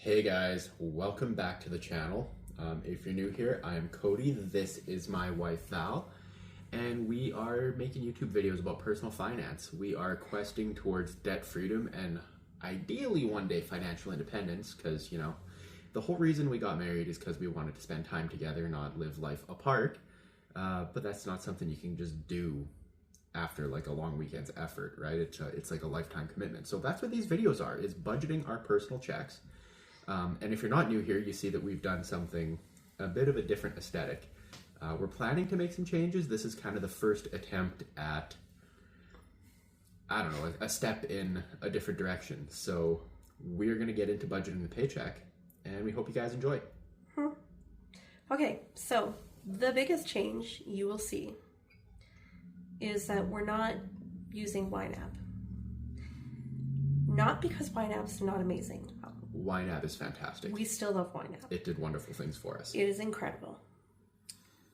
Hey guys, welcome back to the channel. If you're new here, I am Cody, this is my wife Val, and we are making YouTube videos about personal finance. We are questing towards debt freedom and ideally one day financial independence, because, you know, the whole reason we got married is because we wanted to spend time together, not live life apart, but that's not something you can just do after like a long weekend's effort, right? It's like a lifetime commitment. So that's what these videos are, is budgeting our personal checks. And if you're not new here, you see that we've done something, a bit of a different aesthetic. We're planning to make some changes. This is kind of the first attempt at, I don't know, a step in a different direction. So we're going to get into budgeting the paycheck, and we hope you guys enjoy. Okay, so the biggest change you will see is that we're not using YNAB. Not because YNAB's not amazing. YNAB is fantastic. We still love YNAB. It did wonderful things for us. It is incredible.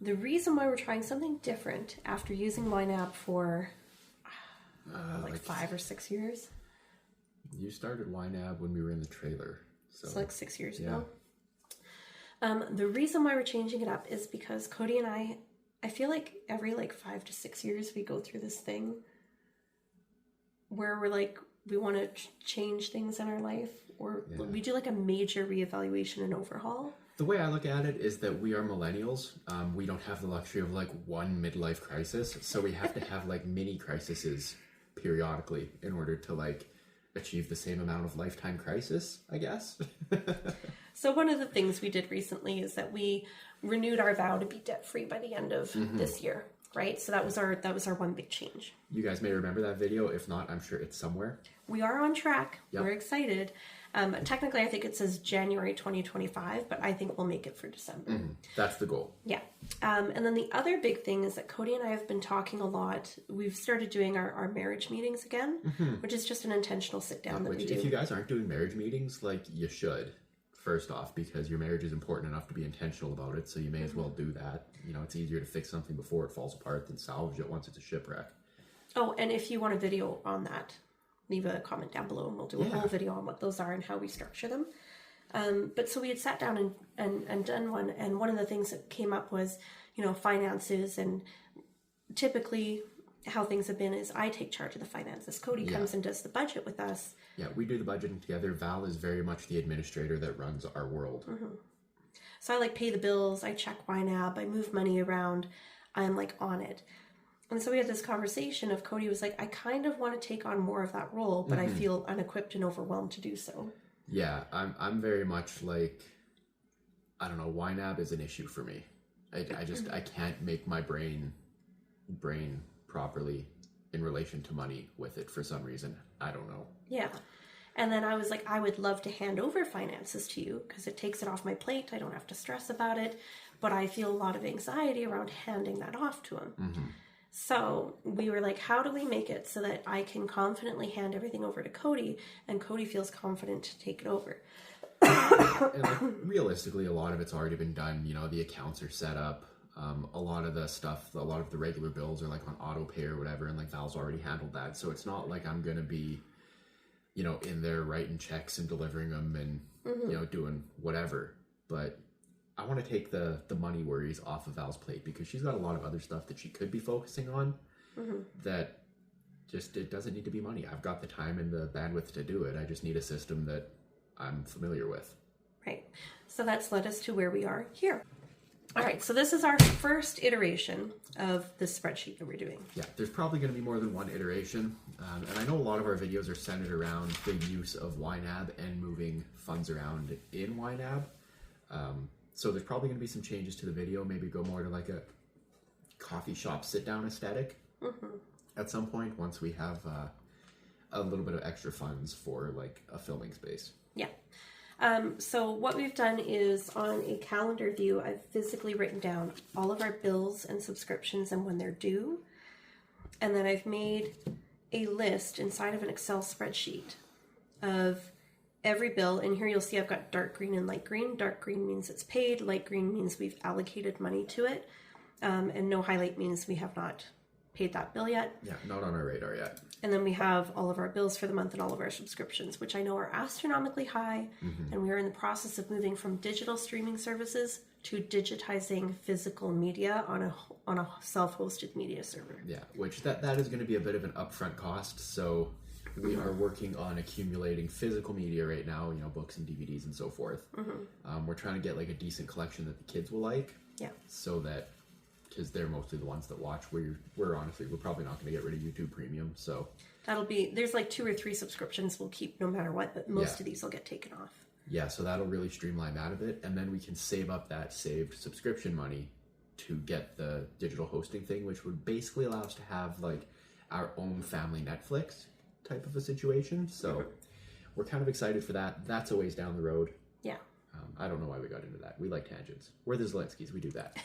The reason why we're trying something different after using YNAB for like 5 or 6 years. You started YNAB when we were in the trailer. So it's like 6 years ago. The reason why we're changing it up is because Cody and I feel like every like 5 to 6 years we go through this thing where we're like, we want to change things in our life, or we do like a major reevaluation and overhaul. The way I look at it is that we are millennials. We don't have the luxury of like one midlife crisis, so we have to have like mini crises periodically in order to like achieve the same amount of lifetime crisis, I guess. So one of the things we did recently is that we renewed our vow to be debt free by the end of this year. Right, so that was our one big change. You guys may remember that video. If not, I'm sure it's somewhere. We are on track. Yep. We're excited. Technically, I think it says January 2025, but I think we'll make it for December. That's the goal. Yeah. And then the other big thing is that Cody and I have been talking a lot. We've started doing our marriage meetings again, which is just an intentional sit down that we do. If you guys aren't doing marriage meetings, like, you should. First off, because your marriage is important enough to be intentional about it, so you may as well do that. You know, it's easier to fix something before it falls apart than salvage it once it's a shipwreck. Oh, and if you want a video on that, leave a comment down below and we'll do a whole video on what those are and how we structure them. But so we had sat down and done one, and one of the things that came up was, you know, finances, and typically how things have been is I take charge of the finances. Cody comes and does the budget with us. Yeah, we do the budgeting together. Val is very much the administrator that runs our world. So I like pay the bills, I check YNAB, I move money around, I'm like on it. And so we had this conversation of Cody was like, I kind of want to take on more of that role, but I feel unequipped and overwhelmed to do so. Yeah, I'm very much like, I don't know, YNAB is an issue for me. I can't make my brain properly in relation to money with it for some reason. I don't know. Yeah. And then I was like, I would love to hand over finances to you because it takes it off my plate. I don't have to stress about it, but I feel a lot of anxiety around handing that off to him. So we were like, how do we make it so that I can confidently hand everything over to Cody and Cody feels confident to take it over? And like, realistically, a lot of it's already been done. You know, the accounts are set up. A lot of the stuff, a lot of the regular bills are like on auto pay or whatever, and like Val's already handled that. So it's not like I'm going to be, you know, in there writing checks and delivering them and, you know, doing whatever. But I want to take the money worries off of Val's plate because she's got a lot of other stuff that she could be focusing on that just, it doesn't need to be money. I've got the time and the bandwidth to do it. I just need a system that I'm familiar with. Right. So that's led us to where we are here. All right, so this is our first iteration of this spreadsheet that we're doing. Yeah, there's probably going to be more than one iteration. And I know a lot of our videos are centered around the use of YNAB and moving funds around in YNAB. So there's probably going to be some changes to the video, maybe go more to like a coffee shop sit-down aesthetic at some point once we have a little bit of extra funds for like a filming space. Yeah. So what we've done is on a calendar view, I've physically written down all of our bills and subscriptions and when they're due. And then I've made a list inside of an Excel spreadsheet of every bill. And here you'll see I've got dark green and light green. Dark green means it's paid. Light green means we've allocated money to it. And no highlight means we have not paid that bill yet. Yeah, not on our radar yet. And then we have all of our bills for the month and all of our subscriptions, which I know are astronomically high. And we are in the process of moving from digital streaming services to digitizing physical media on a self-hosted media server. Yeah, which that is going to be a bit of an upfront cost. So we are working on accumulating physical media right now, you know, books and DVDs and so forth. We're trying to get like a decent collection that the kids will like. Yeah. So that, because they're mostly the ones that watch. We're honestly, we're probably not going to get rid of YouTube Premium. So that'll be, there's like 2 or 3 subscriptions we'll keep no matter what, but most of these will get taken off. Yeah, so that'll really streamline that a bit, and then we can save up that saved subscription money to get the digital hosting thing, which would basically allow us to have like our own family Netflix type of a situation. So we're kind of excited for that. That's a ways down the road. Yeah. I don't know why we got into that. We like tangents. We're the Zilinskis. We do that.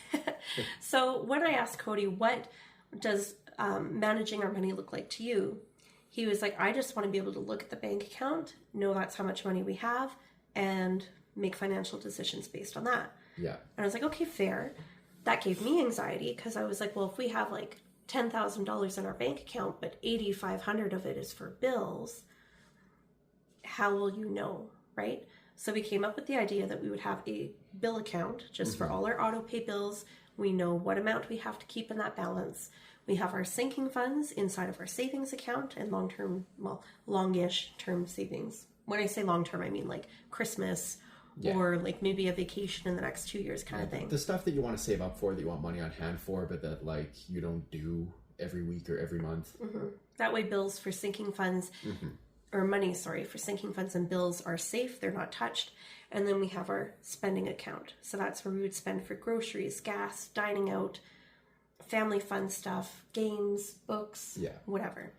So when I asked Cody, what does managing our money look like to you? He was like, I just want to be able to look at the bank account, know that's how much money we have, and make financial decisions based on that. Yeah. And I was like, okay, fair. That gave me anxiety because I was like, well, if we have like $10,000 in our bank account, but 8,500 of it is for bills, how will you know, right? So we came up with the idea that we would have a bill account just for all our auto pay bills. We know what amount we have to keep in that balance. We have our sinking funds inside of our savings account and long-term, well, longish term savings. When I say long-term, I mean like Christmas or like maybe a vacation in the next 2 years kind of thing. The stuff that you want to save up for, that you want money on hand for, but that like you don't do every week or every month. That way bills for sinking funds, or money, sorry, for sinking funds and bills are safe. They're not touched. And then we have our spending account. So that's where we would spend for groceries, gas, dining out, family fun stuff, games, books, whatever.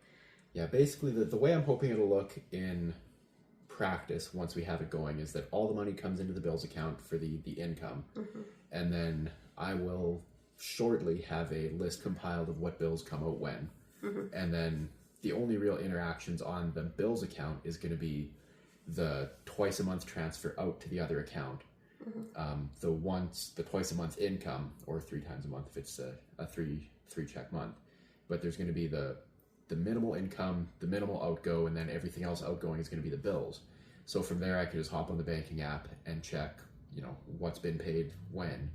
Yeah, basically the way I'm hoping it'll look in practice once we have it going is that all the money comes into the bills account for the income. And then I will shortly have a list compiled of what bills come out when. And then the only real interactions on the bills account is going to be the twice a month transfer out to the other account. The twice a month income, or 3 times a month if it's a three check month. But there's going to be the minimal income, the minimal outgo, and then everything else outgoing is going to be the bills. So from there I could just hop on the banking app and check, you know, what's been paid when,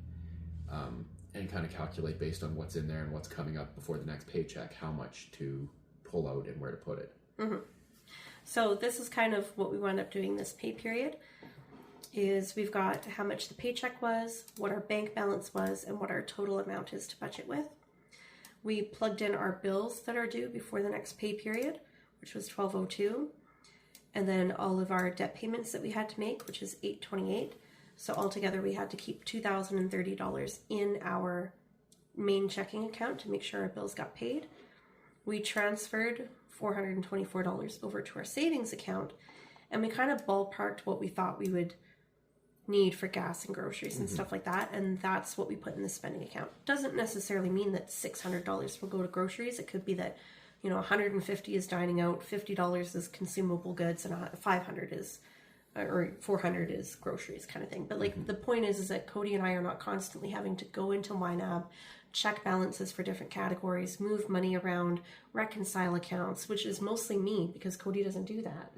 and kind of calculate based on what's in there and what's coming up before the next paycheck, how much to pull out and where to put it. So this is kind of what we wound up doing this pay period, is we've got how much the paycheck was, what our bank balance was, and what our total amount is to budget with. We plugged in our bills that are due before the next pay period, which was $1,202, and then all of our debt payments that we had to make, which is $828. So altogether we had to keep $2,030 in our main checking account to make sure our bills got paid. We transferred $424 over to our savings account, and we kind of ballparked what we thought we would need for gas and groceries and stuff like that, and that's what we put in the spending account. Doesn't necessarily mean that $600 will go to groceries. It could be that, you know, $150 is dining out, $50 is consumable goods, and $500 is, or $400 is groceries kind of thing. But like the point is that Cody and I are not constantly having to go into YNAB, check balances for different categories, move money around, reconcile accounts, which is mostly me because Cody doesn't do that.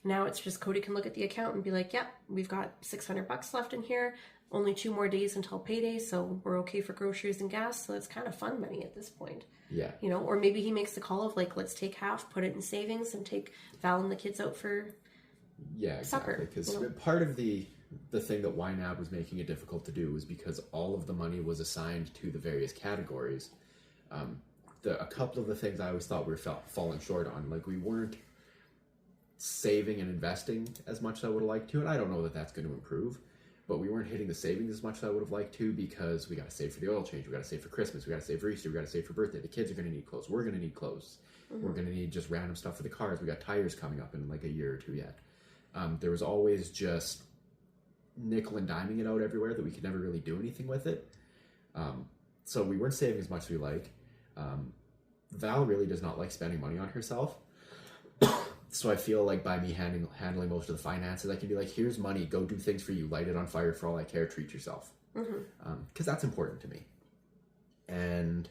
Now it's just Cody can look at the account and be like, yep, we've got $600 left in here, only 2 more days until payday, so we're okay for groceries and gas. So it's kind of fun money at this point. Yeah. You know, or maybe he makes the call of like, let's take half, put it in savings, and take Val and the kids out for supper. Because part of the thing that YNAB was making it difficult to do was because all of the money was assigned to the various categories. A couple of the things I always thought we were falling short on, like we weren't saving and investing as much as I would have liked to, and I don't know that that's going to improve, but we weren't hitting the savings as much as I would have liked to, because we got to save for the oil change, we got to save for Christmas, we got to save for Easter, we got to save for birthday. The kids are going to need clothes, we're going to need clothes, we're going to need just random stuff for the cars, we got tires coming up in like a year or two yet. There was always just nickel and diming it out everywhere that we could never really do anything with it. So we weren't saving as much as we like. Val really does not like spending money on herself. So I feel like by me handling most of the finances, I can be like, here's money, go do things for you, light it on fire for all I care, treat yourself. Because that's important to me. And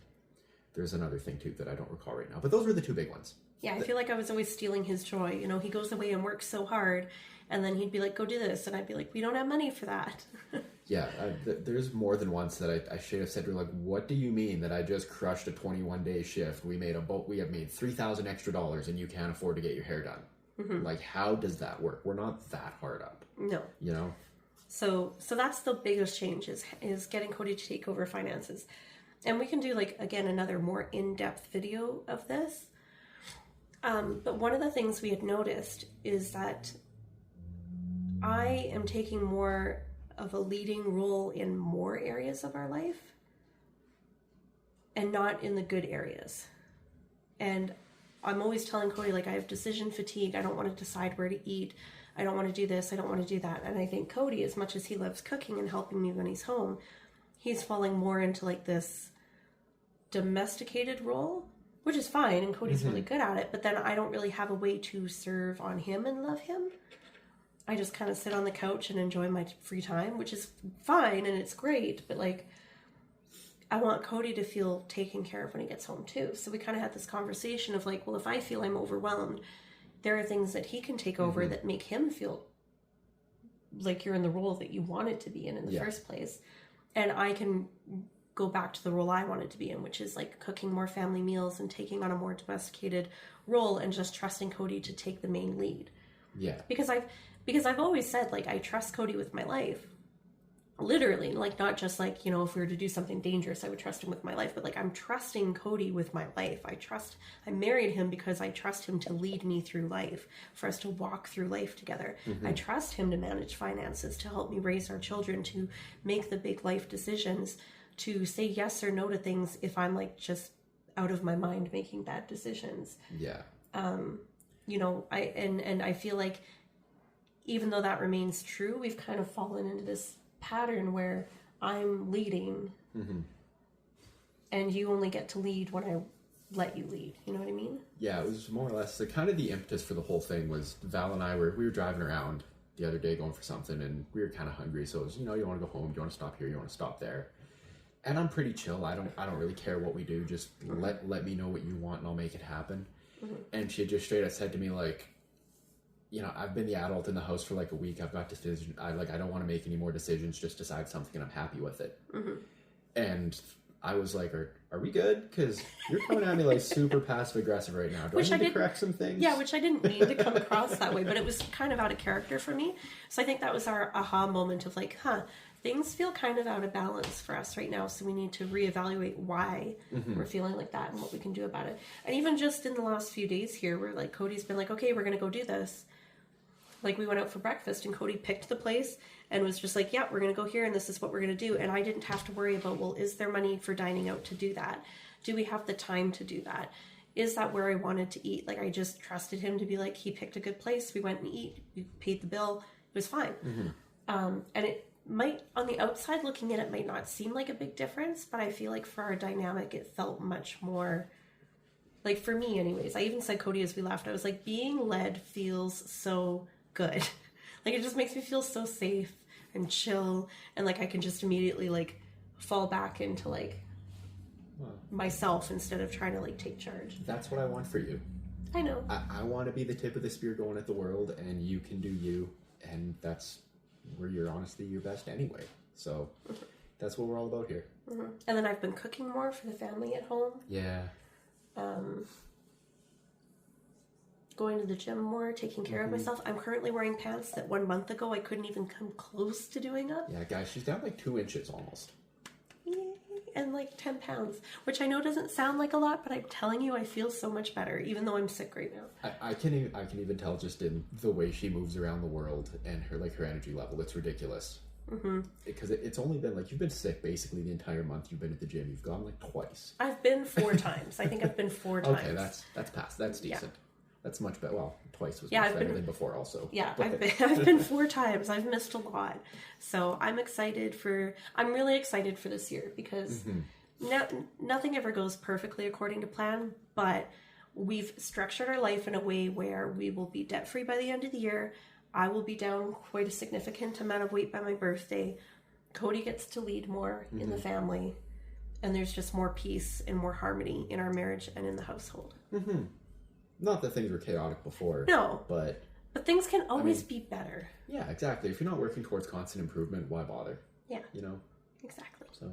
There's another thing too that I don't recall right now, but those were the two big ones. Yeah, I feel like I was always stealing his joy. You know, he goes away and works so hard, and then he'd be like, go do this. And I'd be like, we don't have money for that. Yeah, there's more than once that I should have said to her, like, what do you mean that I just crushed a 21-day shift? We have made $3,000 extra, and you can't afford to get your hair done. Mm-hmm. Like, how does that work? We're not that hard up. No. You know? So that's the biggest change is getting Cody to take over finances. And we can do, like, again, another more in-depth video of this. But one of the things we had noticed is that I am taking more of a leading role in more areas of our life and not in the good areas. And I'm always telling Cody, like, I have decision fatigue. I don't want to decide where to eat. I don't want to do this. I don't want to do that. And I think Cody, as much as he loves cooking and helping me when he's home, he's falling more into, like, this domesticated role, which is fine, and Cody's really good at it, but then I don't really have a way to serve on him and love him. I just kind of sit on the couch and enjoy my free time, which is fine, and it's great, but, like, I want Cody to feel taken care of when he gets home, too. So we kind of had this conversation of, like, well, if I feel I'm overwhelmed, there are things that he can take over that make him feel like you're in the role that you wanted to be in the first place. And I can go back to the role I wanted to be in, which is, like, cooking more family meals and taking on a more domesticated role and just trusting Cody to take the main lead. Yeah. Because I've always said, like, I trust Cody with my life. Literally, like, not just, like, you know, if we were to do something dangerous, I would trust him with my life, but, like, I'm trusting Cody with my life. I married him because I trust him to lead me through life, for us to walk through life together. I trust him to manage finances, to help me raise our children, to make the big life decisions, to say yes or no to things if I'm, like, just out of my mind making bad decisions. Yeah. You know, I feel like even though that remains true, we've kind of fallen into this pattern where I'm leading and you only get to lead when I let you lead. You know what I mean? Yeah, it was more or less the impetus for the whole thing was Val and I were driving around the other day going for something, and we were kind of hungry, so it was, you know, you want to go home, you want to stop here, you want to stop there. And I'm pretty chill. I don't really care what we do. Just let me know what you want and I'll make it happen. And she just straight up said to me, like, you know, I've been the adult in the house for, like, a week. I've got decisions. I don't want to make any more decisions. Just decide something and I'm happy with it. And I was like, are we good? Because you're coming at me, like, super passive aggressive right now. Do I need to correct some things? Yeah, which I didn't mean to come across that way, but it was kind of out of character for me. So I think that was our aha moment of, like, things feel kind of out of balance for us right now, so we need to reevaluate why we're feeling like that and what we can do about it. And even just in the last few days here, where, like, Cody's been like, okay, we're going to go do this. Like, we went out for breakfast and Cody picked the place and was just like, yeah, we're going to go here and this is what we're going to do. And I didn't have to worry about, well, is there money for dining out to do that? Do we have the time to do that? Is that where I wanted to eat? Like, I just trusted him to be like, he picked a good place. We went and we paid the bill. It was fine. And it might, on the outside looking in, it might not seem like a big difference, but I feel like for our dynamic, it felt much more, like, for me anyways. I even said, Cody, as we laughed, I was like, being led feels so good. Like, it just makes me feel so safe and chill, and, like, I can just immediately, like, fall back into, like, myself instead of trying to, like, take charge. That's what I want for you. I know. I want to be the tip of the spear going at the world, and you can do you, and that's where you're honestly your best anyway. So that's what we're all about here. And then I've been cooking more for the family at home. Yeah. Going to the gym more, taking care of myself. I'm currently wearing pants that 1 month ago I couldn't even come close to doing up. Yeah, guys, she's down like 2 inches almost. Yay. And like 10 pounds, which I know doesn't sound like a lot, but I'm telling you, I feel so much better, even though I'm sick right now. I can even tell just in the way she moves around the world and her energy level. It's ridiculous. Because it's only been, like, you've been sick basically the entire month you've been at the gym. You've gone like twice. I've been 4 times. I think I've been 4 times. Okay, that's decent. Yeah. That's much better. Well, twice was much better than before also. Yeah, I've been 4 times. I've missed a lot. So I'm really excited for this year because nothing ever goes perfectly according to plan, but we've structured our life in a way where we will be debt-free by the end of the year. I will be down quite a significant amount of weight by my birthday. Cody gets to lead more in the family. and there's just more peace and more harmony in our marriage and in the household. Mm-hmm. Not that things were chaotic before. No. But things can always be better. Yeah, exactly. If you're not working towards constant improvement, why bother? Yeah. You know? Exactly. So,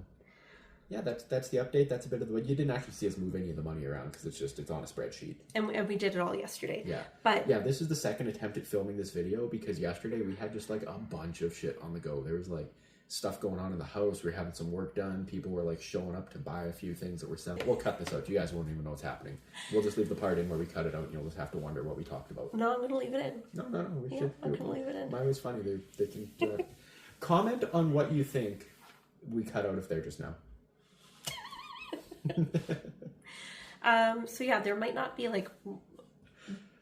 yeah, that's the update. That's a bit of the... You didn't actually see us move any of the money around because it's on a spreadsheet. And we did it all yesterday. Yeah. But... Yeah, this is the second attempt at filming this video because yesterday we had just like a bunch of shit on the go. There was like stuff going on in the house. We were having some work done. People were like showing up to buy a few things that we're selling. We'll cut this out. You guys won't even know what's happening. We'll just leave the part in where we cut it out and you'll just have to wonder what we talked about. No, I'm going to leave it in. No. We should. I'm going to leave it in. Mine was funny. They can comment on what you think we cut out if they're just now. So yeah, there might not be like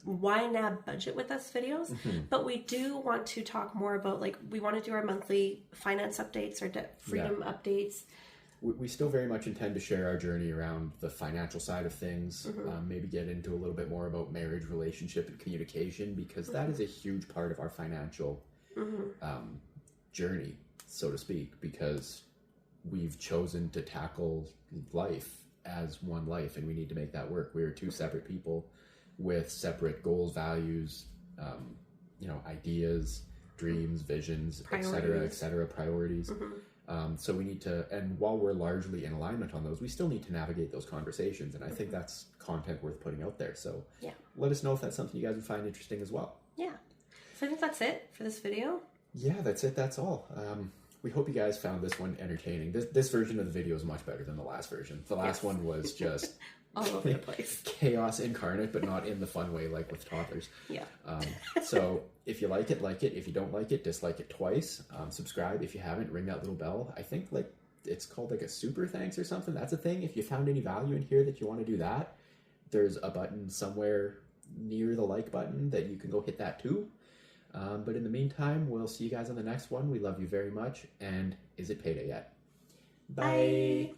YNAB budget with us videos, but we do want to talk more about, like, we want to do our monthly finance updates, our debt freedom updates. We still very much intend to share our journey around the financial side of things, maybe get into a little bit more about marriage, relationship, and communication, because that is a huge part of our financial journey, so to speak, because we've chosen to tackle life as one life, and we need to make that work. We are two separate people with separate goals, values, ideas, dreams, visions, etc., priorities. So we need to, and while we're largely in alignment on those, we still need to navigate those conversations, and I think that's content worth putting out there. So let us know if that's something you guys would find interesting as well. Yeah. So I think that's it for this video. Yeah, that's it. That's all. We hope you guys found this one entertaining. This version of the video is much better than the last version. The last one was just all over the place. Chaos incarnate, but not in the fun way like with toddlers. Yeah. So if you like it, like it. If you don't like it, dislike it twice. Subscribe if you haven't. Ring that little bell. I think like it's called like a super thanks or something. That's a thing. If you found any value in here that you want to do that, there's a button somewhere near the like button that you can go hit that too. But in the meantime, we'll see you guys on the next one. We love you very much. And is it payday yet? Bye.